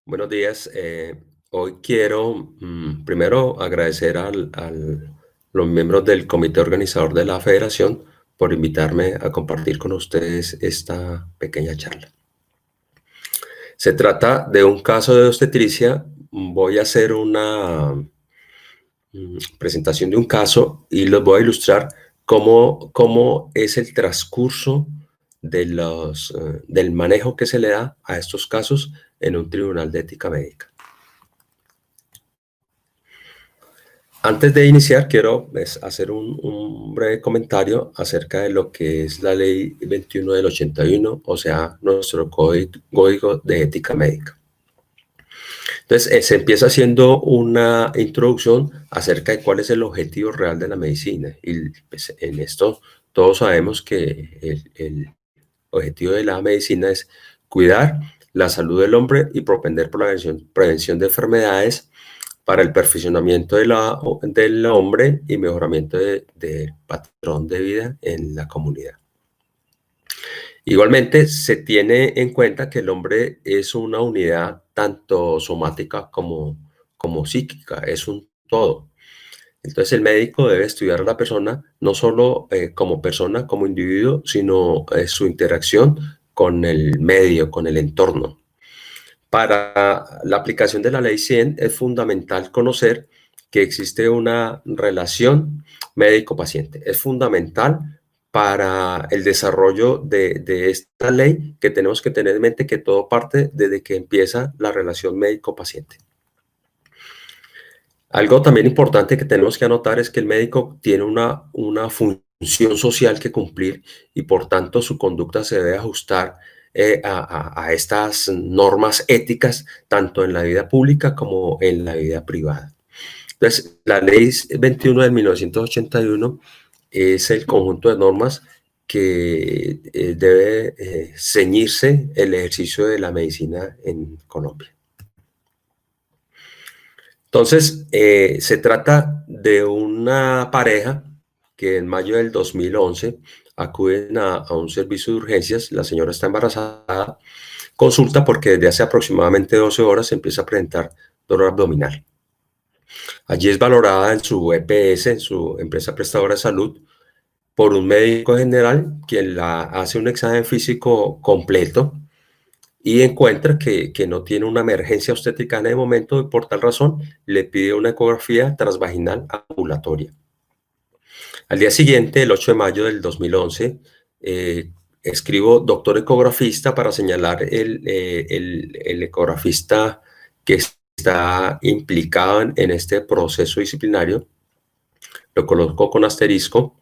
Buenos días. Hoy quiero primero agradecer los miembros del comité organizador de la federación por invitarme a compartir con ustedes esta pequeña charla. Se trata de un caso de obstetricia. Voy a hacer una presentación de un caso y les voy a ilustrar cómo es el transcurso del manejo que se le da a estos casos en un tribunal de ética médica. Antes de iniciar, quiero hacer un breve comentario acerca de lo que es la Ley 21 del 81, o sea, nuestro Código de Ética Médica. Entonces, se empieza haciendo una introducción acerca de cuál es el objetivo real de la medicina. Y pues, en esto todos sabemos que el objetivo de la medicina es cuidar la salud del hombre y propender por la prevención de enfermedades para el perfeccionamiento del hombre y mejoramiento del patrón de vida en la comunidad. Igualmente, se tiene en cuenta que el hombre es una unidad tanto somática como psíquica, es un todo. Entonces, el médico debe estudiar a la persona no solo como individuo, sino su interacción con el medio, con el entorno. Para la aplicación de la Ley 100 es fundamental conocer que existe una relación médico-paciente. Es fundamental para el desarrollo de esta ley que tenemos que tener en mente que todo parte desde que empieza la relación médico-paciente. Algo también importante que tenemos que anotar es que el médico tiene una función social que cumplir y por tanto su conducta se debe ajustar a estas normas éticas tanto en la vida pública como en la vida privada. Entonces, la Ley 21 de 1981 es el conjunto de normas que debe ceñirse el ejercicio de la medicina en Colombia. Entonces, se trata de una pareja que en mayo del 2011 acuden a un servicio de urgencias. La señora está embarazada, consulta porque desde hace aproximadamente 12 horas empieza a presentar dolor abdominal. Allí es valorada en su EPS, en su empresa prestadora de salud, por un médico general quien la hace un examen físico completo y encuentra que no tiene una emergencia obstétrica en el momento y por tal razón le pide una ecografía transvaginal ambulatoria. Al día siguiente, el 8 de mayo del 2011, escribo doctor ecografista para señalar el ecografista que está implicado en este proceso disciplinario. Lo coloco con asterisco.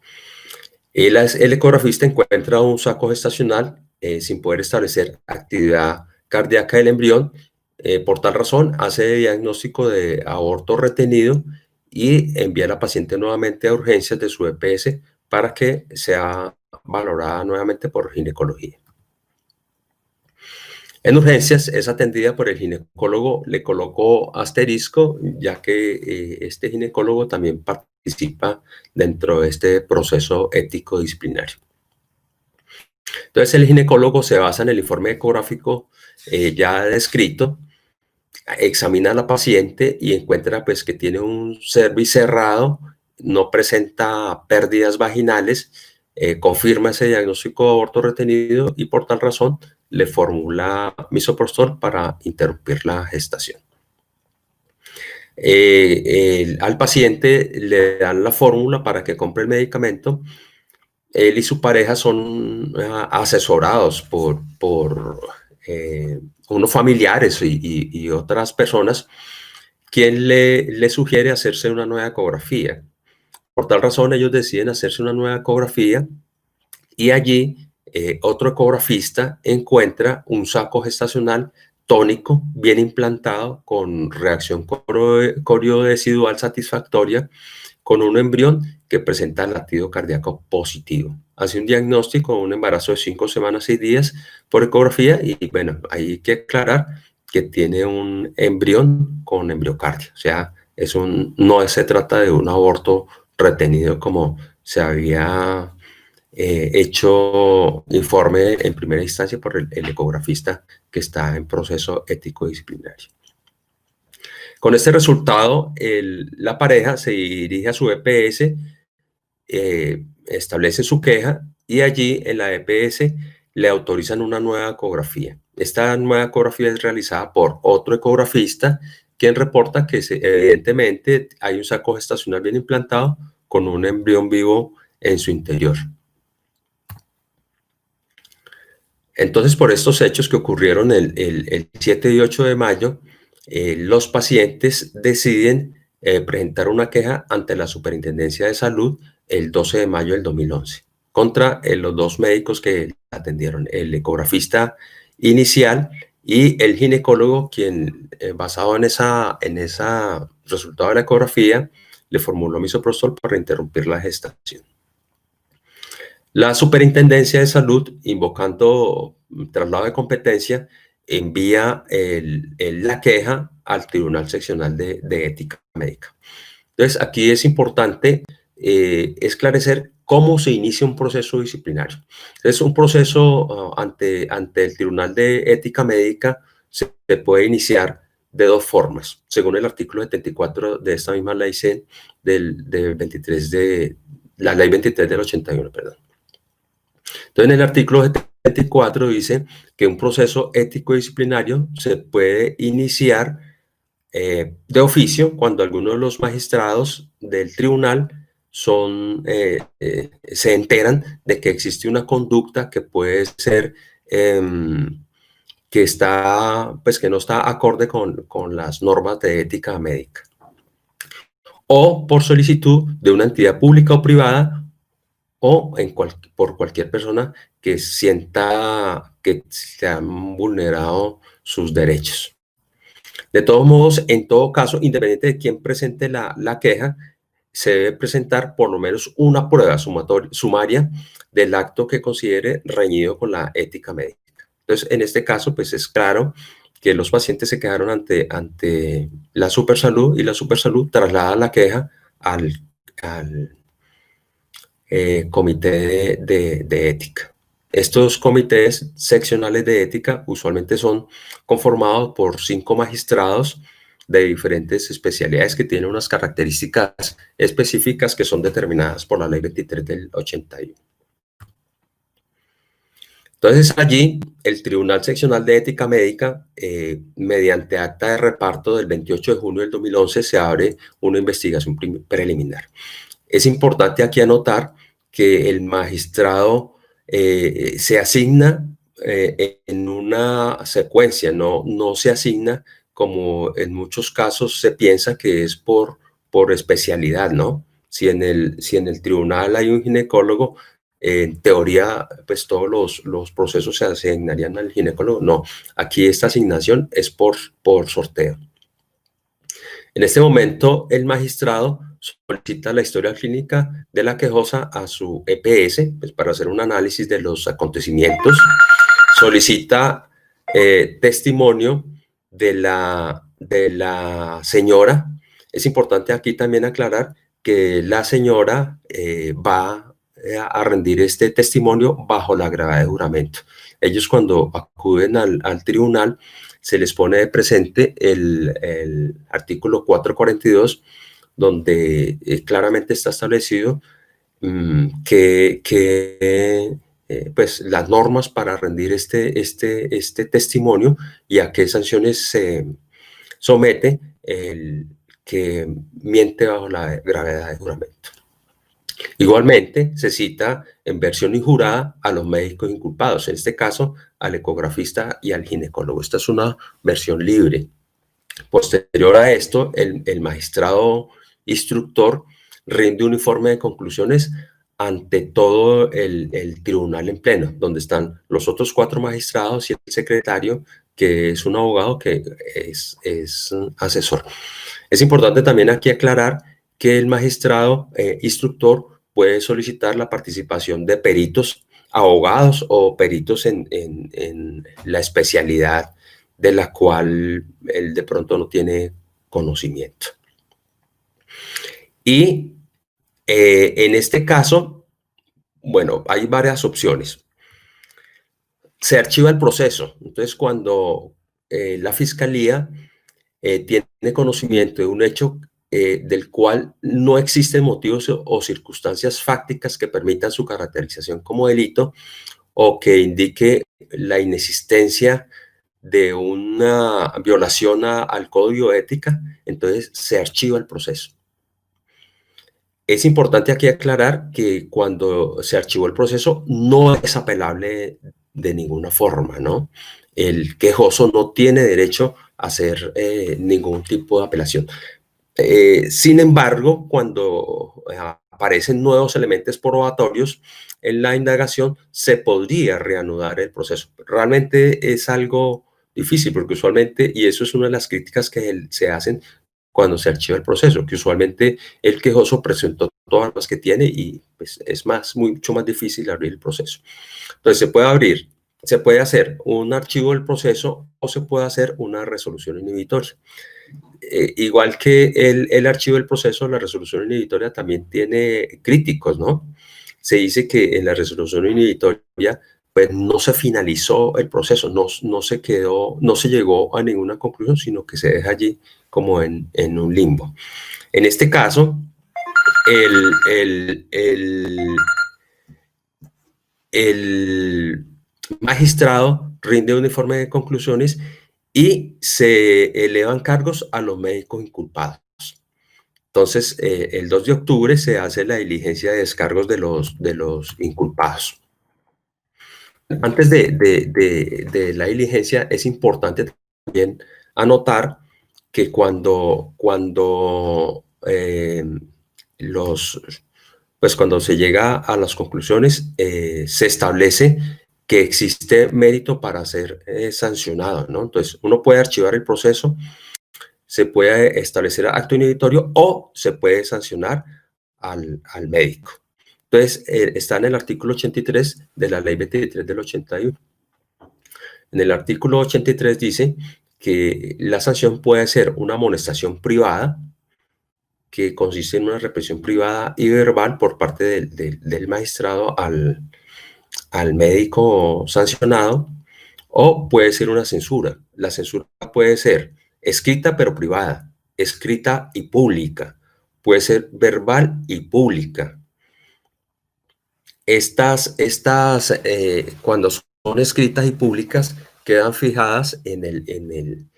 El ecografista encuentra un saco gestacional sin poder establecer actividad cardíaca del embrión. Por tal razón, hace diagnóstico de aborto retenido y envía a la paciente nuevamente a urgencias de su EPS para que sea valorada nuevamente por ginecología. En urgencias es atendida por el ginecólogo, le colocó asterisco, ya que este ginecólogo también participa dentro de este proceso ético disciplinario. Entonces el ginecólogo se basa en el informe ecográfico ya descrito, examina a la paciente y encuentra pues que tiene un cervix cerrado, no presenta pérdidas vaginales, confirma ese diagnóstico de aborto retenido y por tal razón le formula misoprostol para interrumpir la gestación. Al paciente le dan la fórmula para que compre el medicamento. Él y su pareja son asesorados por unos familiares y otras personas quien le sugiere hacerse una nueva ecografía. Por tal razón, ellos deciden hacerse una nueva ecografía y allí otro ecografista encuentra un saco gestacional tónico, bien implantado, con reacción coriodesidual satisfactoria, con un embrión que presenta latido cardíaco positivo. Hace un diagnóstico de un embarazo de 5 semanas, 6 días por ecografía y bueno, hay que aclarar que tiene un embrión con embriocardia. O sea, no se trata de un aborto retenido como se había hecho informe en primera instancia por el ecografista que está en proceso ético disciplinario. Con este resultado, la pareja se dirige a su EPS, establece su queja y allí en la EPS le autorizan una nueva ecografía. Esta nueva ecografía es realizada por otro ecografista, quien reporta que evidentemente hay un saco gestacional bien implantado con un embrión vivo en su interior. Entonces, por estos hechos que ocurrieron el 7 y 8 de mayo, los pacientes deciden presentar una queja ante la Superintendencia de Salud el 12 de mayo del 2011 contra los dos médicos que atendieron, el ecografista inicial y el ginecólogo, quien basado en esa resultado de la ecografía le formuló misoprostol para interrumpir la gestación. La Superintendencia de Salud, invocando traslado de competencia, envía la queja al Tribunal Seccional de Ética Médica. Entonces, aquí es importante esclarecer cómo se inicia un proceso disciplinario. Es un proceso ante el Tribunal de Ética Médica se puede iniciar de dos formas, según el artículo 74 de esta misma ley C del 23 de la ley 23 del 81, perdón. Entonces, en el artículo 74 dice que un proceso ético disciplinario se puede iniciar de oficio cuando algunos de los magistrados del tribunal se enteran de que existe una conducta que puede ser que no está acorde con las normas de ética médica, o por solicitud de una entidad pública o privada o por cualquier persona que sienta que se han vulnerado sus derechos. De todos modos, en todo caso, independiente de quién presente la queja, se debe presentar por lo menos una prueba sumaria del acto que considere reñido con la ética médica. Entonces, en este caso, pues es claro que los pacientes se quedaron ante la Supersalud y la Supersalud traslada la queja al comité de ética. Estos comités seccionales de ética usualmente son conformados por 5 magistrados de diferentes especialidades que tienen unas características específicas que son determinadas por la ley 23 del 81. Entonces allí el Tribunal Seccional de Ética Médica, mediante acta de reparto del 28 de junio del 2011, se abre una investigación preliminar. Es importante aquí anotar que el magistrado se asigna en una secuencia, no se asigna como en muchos casos se piensa que es por especialidad, ¿no? Si en el tribunal hay un ginecólogo, en teoría, pues todos los procesos se asignarían al ginecólogo. No, aquí esta asignación es por sorteo. En este momento, el magistrado solicita la historia clínica de la quejosa a su EPS, pues, para hacer un análisis de los acontecimientos. Solicita testimonio de la señora. Es importante aquí también aclarar que la señora va a rendir este testimonio bajo la gravedad de juramento. Ellos, cuando acuden al tribunal, se les pone de presente el artículo 442, donde claramente está establecido pues las normas para rendir este testimonio y a qué sanciones se somete el que miente bajo la gravedad de juramento. Igualmente, se cita en versión injurada a los médicos inculpados, en este caso al ecografista y al ginecólogo. Esta es una versión libre. Posterior a esto, el magistrado instructor rinde un informe de conclusiones ante todo el tribunal en pleno, donde están los otros 4 magistrados y el secretario, que es un abogado que es asesor. Es importante también aquí aclarar que el magistrado instructor puede solicitar la participación de peritos, abogados o peritos en la especialidad de la cual él de pronto no tiene conocimiento. Y en este caso, Bueno, hay varias opciones. Se archiva el proceso. Entonces, cuando la fiscalía tiene conocimiento de un hecho del cual no existen motivos o circunstancias fácticas que permitan su caracterización como delito o que indique la inexistencia de una violación al código de ética, entonces se archiva el proceso. Es importante aquí aclarar que cuando se archivó el proceso no es apelable de ninguna forma, ¿no? El quejoso no tiene derecho a hacer ningún tipo de apelación. Sin embargo, cuando aparecen nuevos elementos probatorios en la indagación, se podría reanudar el proceso. Realmente es algo difícil porque usualmente, y eso es una de las críticas que se hacen cuando se archiva el proceso, que usualmente el quejoso presentó todas las que tiene y pues, es mucho más difícil abrir el proceso. Entonces se puede abrir, se puede hacer un archivo del proceso o se puede hacer una resolución inhibitoria. Igual que el archivo del proceso, la resolución inhibitoria también tiene críticos, ¿no? Se dice que en la resolución inhibitoria pues no se finalizó el proceso, no se quedó, no se llegó a ninguna conclusión, sino que se deja allí como en un limbo. En este caso, el, el, el, el magistrado rinde un informe de conclusiones y se elevan cargos a los médicos inculpados. Entonces, el 2 de octubre se hace la diligencia de descargos de los inculpados. Antes de la diligencia, es importante también anotar que cuando se llega a las conclusiones, se establece que existe mérito para ser sancionado, ¿no? Entonces, uno puede archivar el proceso, se puede establecer acto inhibitorio o se puede sancionar al médico. Entonces, está en el artículo 83 de la ley 23 del 81. En el artículo 83 dice que la sanción puede ser una amonestación privada, que consiste en una represión privada y verbal por parte del magistrado al médico sancionado, o puede ser una censura. La censura puede ser escrita pero privada, escrita y pública, puede ser verbal y pública. Cuando son escritas y públicas, quedan fijadas en el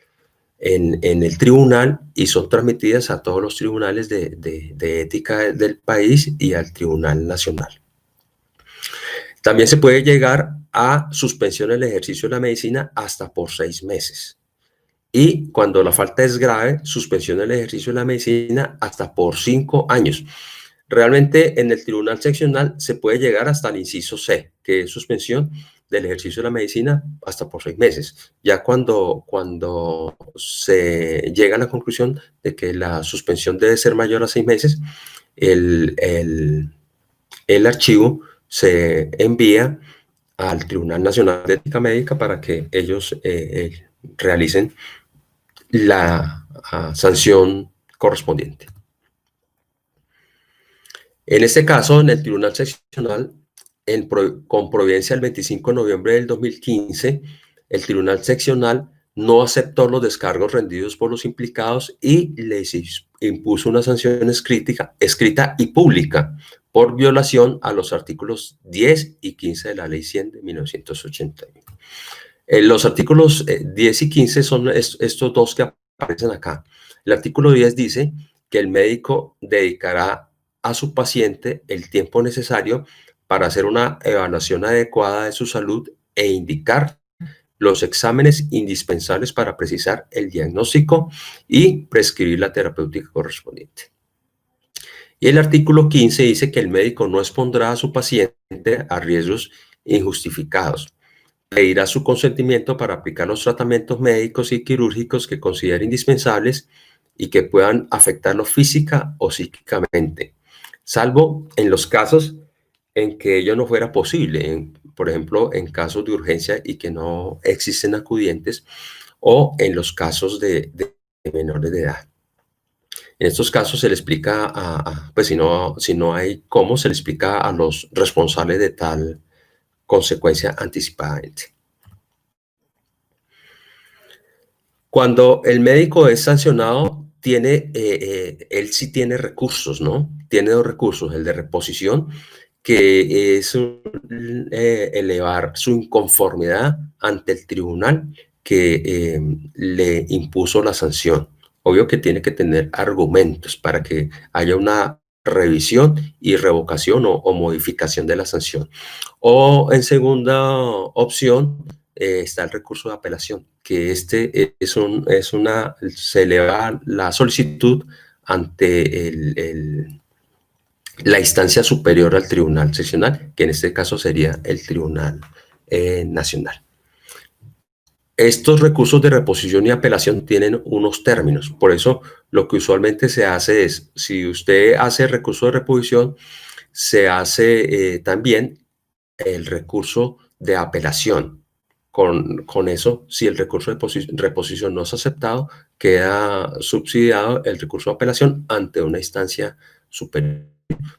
tribunal y son transmitidas a todos los tribunales de ética del país y al Tribunal Nacional. También se puede llegar a suspensión del ejercicio de la medicina hasta por 6 meses. Y cuando la falta es grave, suspensión del ejercicio de la medicina hasta por 5 años. Realmente en el tribunal seccional se puede llegar hasta el inciso C, que es suspensión del ejercicio de la medicina hasta por 6 meses. Ya cuando se llega a la conclusión de que la suspensión debe ser mayor a 6 meses, el archivo se envía al Tribunal Nacional de Ética Médica para que ellos realicen la sanción correspondiente. En este caso, en el Tribunal Seccional, con providencia el 25 de noviembre del 2015, el Tribunal Seccional no aceptó los descargos rendidos por los implicados y les impuso una sanción escrita y pública por violación a los artículos 10 y 15 de la Ley 100 de 1981. Los artículos 10 y 15 son estos dos que aparecen acá. El artículo 10 dice que el médico dedicará a su paciente el tiempo necesario para hacer una evaluación adecuada de su salud e indicar los exámenes indispensables para precisar el diagnóstico y prescribir la terapéutica correspondiente. Y el artículo 15 dice que el médico no expondrá a su paciente a riesgos injustificados. Pedirá su consentimiento para aplicar los tratamientos médicos y quirúrgicos que considere indispensables y que puedan afectarlo física o psíquicamente, salvo en los casos en que ello no fuera posible, por ejemplo, en casos de urgencia y que no existen acudientes, o en los casos de menores de edad. En estos casos se le explica pues si no hay cómo, se le explica a los responsables de tal consecuencia anticipadamente. Cuando el médico es sancionado, él sí tiene recursos, ¿no? Tiene dos recursos, el de reposición, que es elevar su inconformidad ante el tribunal que le impuso la sanción. Obvio que tiene que tener argumentos para que haya una revisión y revocación o modificación de la sanción. O en segunda opción está el recurso de apelación, que se eleva la solicitud ante la instancia superior al tribunal seccional, que en este caso sería el tribunal nacional. Estos recursos de reposición y apelación tienen unos términos, por eso lo que usualmente se hace es, si usted hace recurso de reposición, se hace también el recurso de apelación. Con eso, si el recurso de reposición no es aceptado, queda subsidiado el recurso de apelación ante una instancia superior.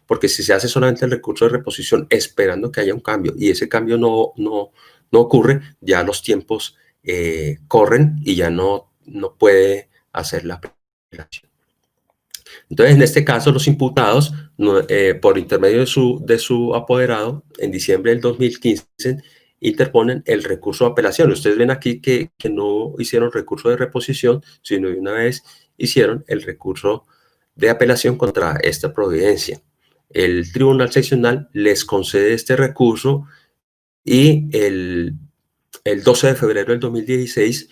Porque si se hace solamente el recurso de reposición esperando que haya un cambio y ese cambio no ocurre, ya los tiempos corren y ya no puede hacer la apelación. Entonces, en este caso, los imputados, por intermedio de su apoderado, en diciembre del 2015, interponen el recurso de apelación. Ustedes ven aquí que no hicieron recurso de reposición, sino de una vez hicieron el recurso de apelación contra esta providencia. El Tribunal Seccional les concede este recurso y el 12 de febrero del 2016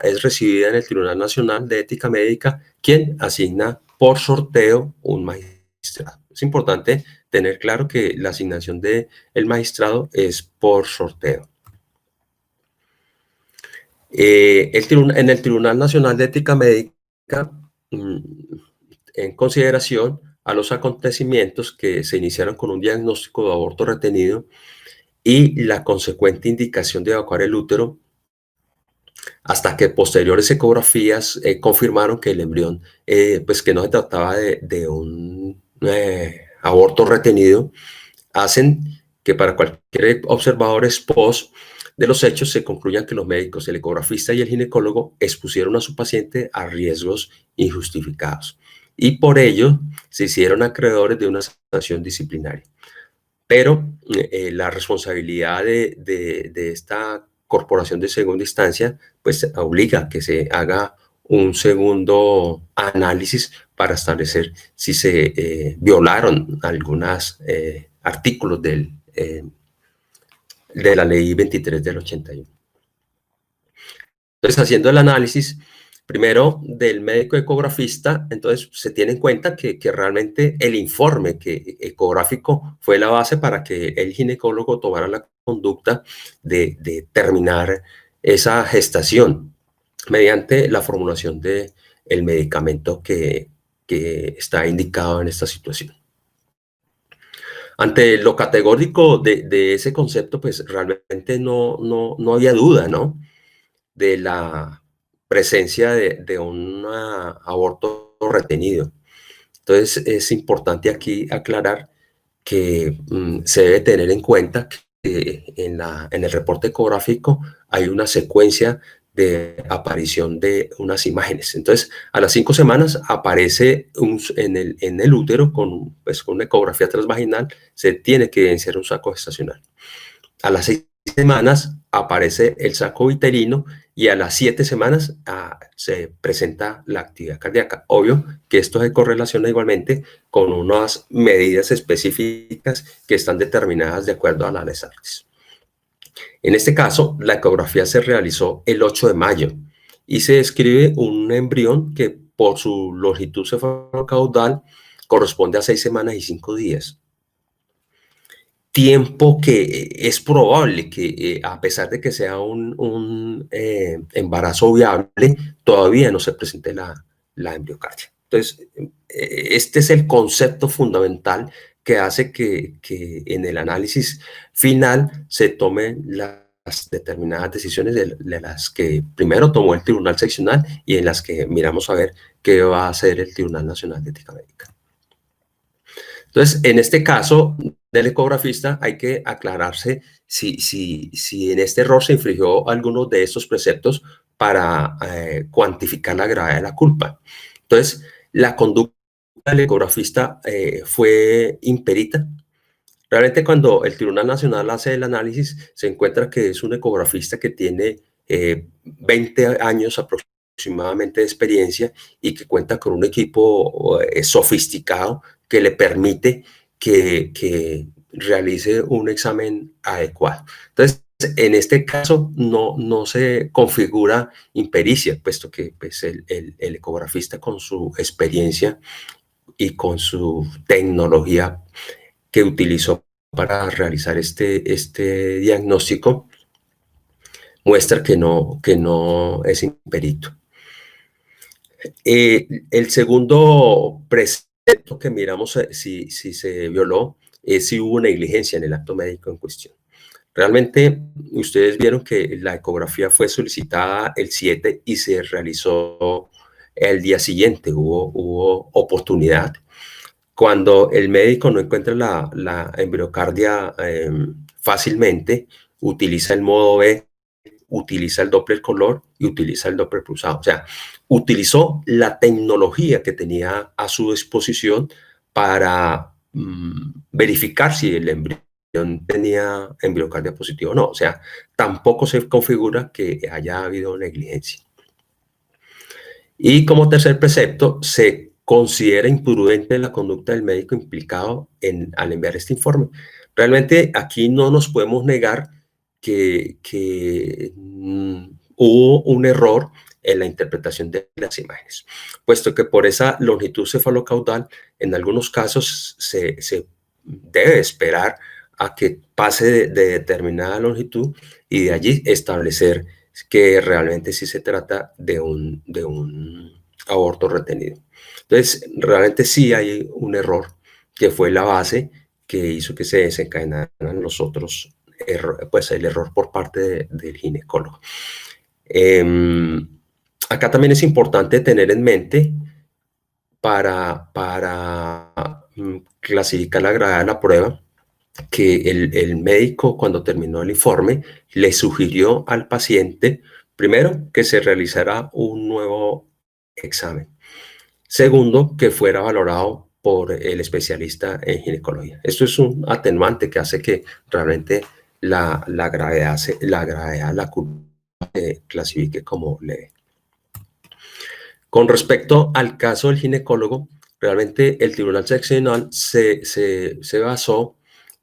es recibida en el Tribunal Nacional de Ética Médica, quien asigna por sorteo un magistrado. Es importante tener claro que la asignación del magistrado es por sorteo. En el Tribunal Nacional de Ética Médica, en consideración a los acontecimientos que se iniciaron con un diagnóstico de aborto retenido y la consecuente indicación de evacuar el útero, hasta que posteriores ecografías confirmaron que el embrión, pues que no se trataba de un aborto retenido, hacen que para cualquier observador ex post de los hechos se concluyan que los médicos, el ecografista y el ginecólogo expusieron a su paciente a riesgos injustificados y por ello se hicieron acreedores de una sanción disciplinaria. Pero la responsabilidad de esta corporación de segunda instancia pues obliga a que se haga un segundo análisis para establecer si se violaron algunos artículos de la ley 23 del 81. Entonces, haciendo el análisis, primero del médico ecografista, entonces se tiene en cuenta que realmente el informe ecográfico fue la base para que el ginecólogo tomara la conducta de terminar esa gestación mediante la formulación del medicamento que está indicado en esta situación. Ante lo categórico de ese concepto, pues realmente no había duda, ¿no?, de la presencia de un aborto retenido. Entonces, es importante aquí aclarar que se debe tener en cuenta que en el reporte ecográfico hay una secuencia de aparición de unas imágenes. Entonces, a las 5 semanas aparece en el útero pues, con una ecografía transvaginal, se tiene que evidenciar un saco gestacional. A las 6 semanas aparece el saco uterino y a las 7 semanas se presenta la actividad cardíaca. Obvio que esto se correlaciona igualmente con unas medidas específicas que están determinadas de acuerdo a la LESARTES. En este caso, la ecografía se realizó el 8 de mayo y se describe un embrión que por su longitud cefalocaudal corresponde a 6 semanas y 5 días. Tiempo que es probable que, a pesar de que sea un embarazo viable, todavía no se presente la embriocardia. Entonces, este es el concepto fundamental que hace que en el análisis final se tomen las determinadas decisiones de las que primero tomó el Tribunal Seccional y en las que miramos a ver qué va a hacer el Tribunal Nacional de Ética Médica. Entonces, en este caso del ecografista hay que aclararse si en este error se infringió alguno de estos preceptos para cuantificar la gravedad de la culpa. Entonces, la conducta del ecografista fue imperita. Realmente cuando el Tribunal Nacional hace el análisis, se encuentra que es un ecografista que tiene 20 años aproximadamente de experiencia y que cuenta con un equipo sofisticado que le permite que realice un examen adecuado. Entonces, en este caso no se configura impericia, puesto que pues, el ecografista con su experiencia y con su tecnología que utilizó para realizar este diagnóstico muestra que no es imperito. El segundo precepto que miramos si se violó es si hubo negligencia en el acto médico en cuestión. Realmente ustedes vieron que la ecografía fue solicitada el 7 y se realizó el día siguiente, hubo oportunidad. Cuando el médico no encuentra la embriocardia fácilmente, utiliza el modo B, utiliza el Doppler color y utiliza el Doppler pulsado. O sea, utilizó la tecnología que tenía a su disposición para verificar si el embrión tenía embriocardia positiva o no. O sea, tampoco se configura que haya habido negligencia. Y como tercer precepto, se considera imprudente la conducta del médico implicado al enviar este informe. Realmente aquí no nos podemos negar que hubo un error en la interpretación de las imágenes, puesto que por esa longitud cefalocaudal, en algunos casos se debe esperar a que pase de determinada longitud y de allí establecer que realmente sí se trata de un aborto retenido. Entonces, realmente sí hay un error que fue la base que hizo que se desencadenaran los otros errores, pues el error por parte del ginecólogo. Acá también es importante tener en mente para clasificar la gravedad de la prueba, que el médico cuando terminó el informe le sugirió al paciente, primero, que se realizara un nuevo examen. Segundo, que fuera valorado por el especialista en ginecología. Esto es un atenuante que hace que realmente la gravedad, la culpa se clasifique como leve. Con respecto al caso del ginecólogo, realmente el Tribunal Seccional se basó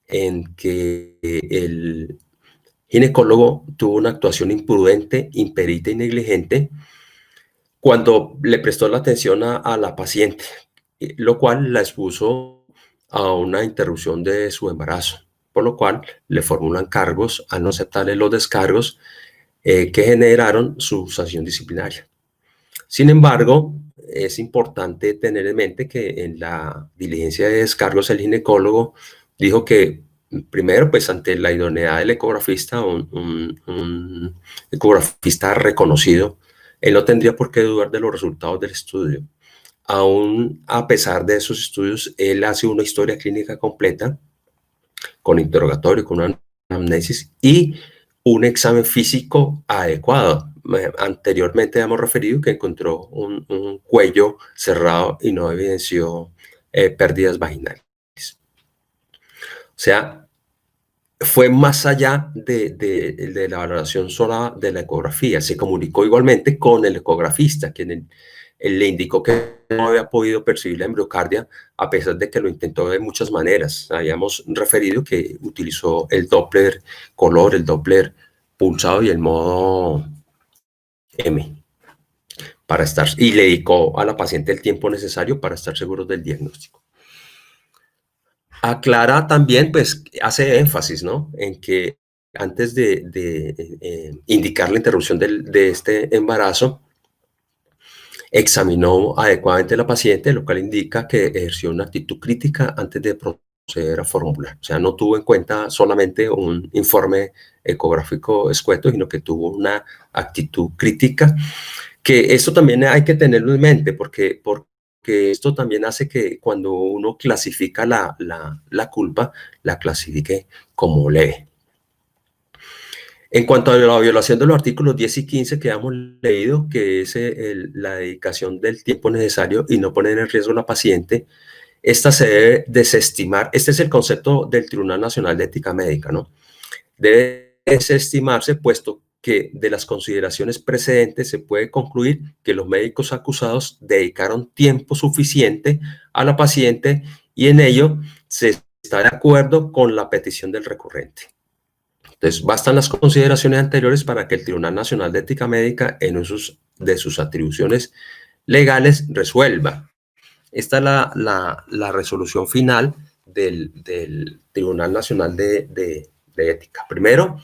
en que el ginecólogo tuvo una actuación imprudente, imperita y negligente cuando le prestó la atención a la paciente, lo cual la expuso a una interrupción de su embarazo, por lo cual le formulan cargos al no aceptarle los descargos que generaron su sanción disciplinaria. Sin embargo, es importante tener en mente que en la diligencia de descargos el ginecólogo dijo que primero, pues ante la idoneidad del ecografista, un ecografista reconocido, él no tendría por qué dudar de los resultados del estudio. Aún a pesar de esos estudios, él hace una historia clínica completa con interrogatorio, con una anamnesis y un examen físico adecuado. Anteriormente hemos referido que encontró un cuello cerrado y no evidenció pérdidas vaginales. O sea, fue más allá de la valoración sola de la ecografía. Se comunicó igualmente con el ecografista, quien le indicó que no había podido percibir la embriocardia a pesar de que lo intentó de muchas maneras. Habíamos referido que utilizó el Doppler color, el Doppler pulsado y el modo M para estar, y le dedicó a la paciente el tiempo necesario para estar seguros del diagnóstico. Aclara también, pues hace énfasis, ¿no?, en que antes de indicar la interrupción de este embarazo, examinó adecuadamente a la paciente, lo cual indica que ejerció una actitud crítica antes de considera formular. O sea, no tuvo en cuenta solamente un informe ecográfico escueto, sino que tuvo una actitud crítica, que esto también hay que tenerlo en mente, porque esto también hace que cuando uno clasifica la culpa, la clasifique como leve. En cuanto a la violación de los artículos 10 y 15 que hemos leído, que es la dedicación del tiempo necesario y no poner en riesgo a la paciente, esta se debe desestimar. Este es el concepto del Tribunal Nacional de Ética Médica, ¿no? Debe desestimarse, puesto que de las consideraciones precedentes se puede concluir que los médicos acusados dedicaron tiempo suficiente a la paciente y en ello se está de acuerdo con la petición del recurrente. Entonces, bastan las consideraciones anteriores para que el Tribunal Nacional de Ética Médica, en uso de sus atribuciones legales, resuelva. Esta es la resolución final del Tribunal Nacional de Ética. Primero,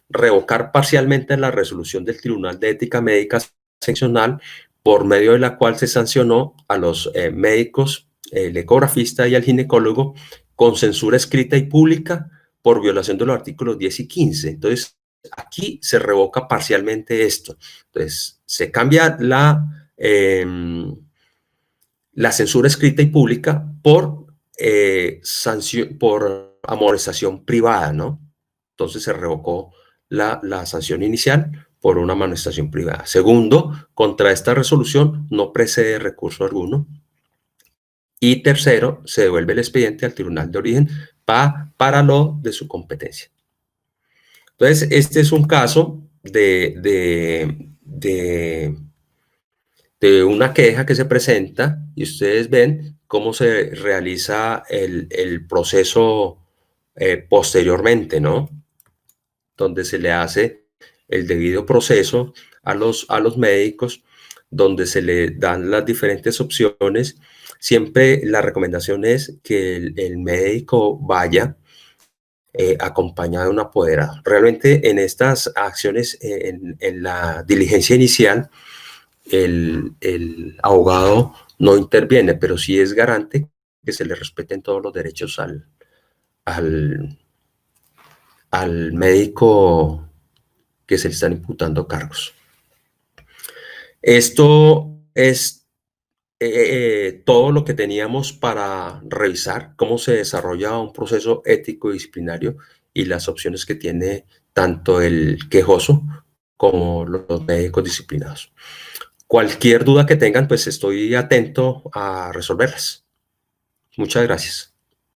revocar parcialmente la resolución del Tribunal de Ética Médica seccional, por medio de la cual se sancionó a los médicos, el ecografista y al ginecólogo, con censura escrita y pública por violación de los artículos 10 y 15. Entonces, aquí se revoca parcialmente esto. Entonces, se cambia la censura escrita y pública por amonestación privada, ¿no? Entonces se revocó la sanción inicial por una amonestación privada. Segundo, contra esta resolución no precede recurso alguno. Y tercero, se devuelve el expediente al tribunal de origen para lo de su competencia. Entonces, este es un caso de una queja que se presenta y ustedes ven cómo se realiza el proceso posteriormente, ¿no? Donde se le hace el debido proceso a los médicos, donde se le dan las diferentes opciones. Siempre la recomendación es que el médico vaya acompañado de un apoderado. Realmente en estas acciones, en la diligencia inicial, el abogado no interviene, pero sí es garante que se le respeten todos los derechos al médico que se le están imputando cargos. Esto es todo lo que teníamos para revisar, cómo se desarrolla un proceso ético y disciplinario y las opciones que tiene tanto el quejoso como los médicos disciplinados. Cualquier duda que tengan, pues estoy atento a resolverlas. Muchas gracias.